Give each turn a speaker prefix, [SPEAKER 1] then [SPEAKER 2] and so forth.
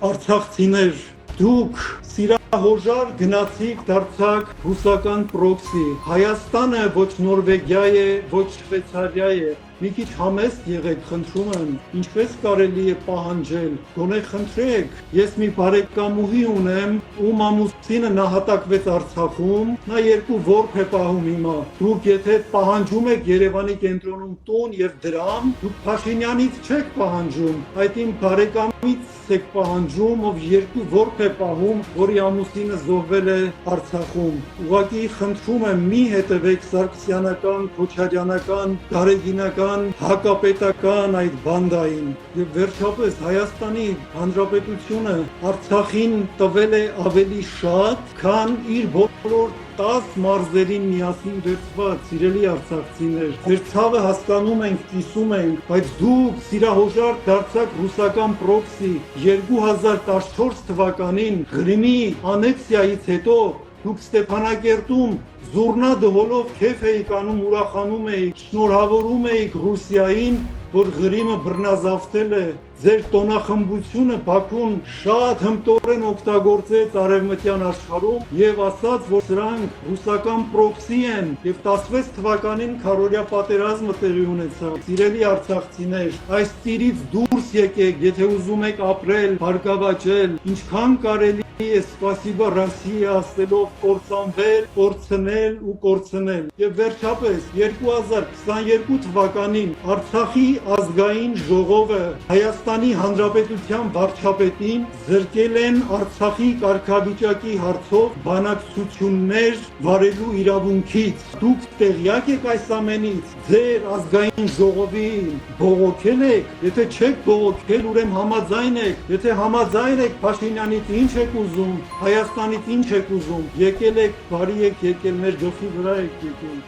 [SPEAKER 1] Արցախցիներ, դուք սիրահորժար գնացիք դարձաք ռուսական պրոքսի։ Հայաստանը ոչ Նորվեգիա է, ոչ Շվեյցարիա է։ Մի քիչ համեստ եղեք, խնդրում եմ, ինչպես կարելի է պահանջել, գոնե խնդրեք, ես մի բարեկամուհի ունեմ, ում ամուսինը նահատակվեց Արցախում, նա 2 որբ է պահում հիմա։ Դուք եթե պահանջում եք Երևանի կենտրոնում տուն եւ դրամ, դուք Փաշինյանից չեք պահանջում, այդ իմ բարեկամից եք պահանջում, ով 2 որբ է պահում, որի ամուսինը զոհվել է Արցախում։ Ուղղակի խնդրում եմ, մի հետևեք սարգսյանական, քոչարյանական, գարեգինական հակապետական այդ բանդային եւ վերջապես Հայաստանի Հանրապետությունը Արցախին տվել է ավելի շատ, քան իր բոլոր 10 մարզերին միասին վերցված, սիրելի արցախցիներ։ Ձեր ցավը հասկանում ենք, կիսում ենք, բայց դուք սիրահորժար դարձաք ռուսական պրոքսի 2014 թվականին Ղրիմի անեքսիայից հետո դուք Ստեփանակերտում զուռնա դհոլով քեֆ էիք անում, ուրախանում էիք, շնորհավորում էիք Ռուսիային, որ Ղրիմը բռնազավթել է։ Ձեր տոնախմբությունը Բաքուն շատ հմտորեն օգտագործեց արևմտյան աշխարհում եւ ասաց, որ սրանք ռուսական պրոքսի են եւ 16 թվականին քարորյա պատերազմը տեղի ունեցավ։ Սիրելի արցախցիներ, այս ծիրից դուրս եկեք, եթե ուզում եք ապրել, բարգավաճել, ինչքան կարելի է սպասիբա Ռոսիա ասելով կործանվել, կորցնել ու կորցնել։ Եվ վերջապես 2022 թվականին Արցախի ազգային ժողովը Հայաստանի Հանրապետության վարչապետին զրկել են Արցախի կարգավիճակի հարցով բանակցություններ վարելու իրավունքից։ Դուք տեղյակ եք այս ամենից, ձեր ազգային ժողովին բողոքել եք, եթե չեք բողոքել, ուրեմն համաձայն եք, եթե համաձայն եք Փաշինյանից ինչ եք ուզում, Հայաստանից ինչ եք ուզում, եկել եք, բարի եք եկել, մեր գլխի վրա եք եկել։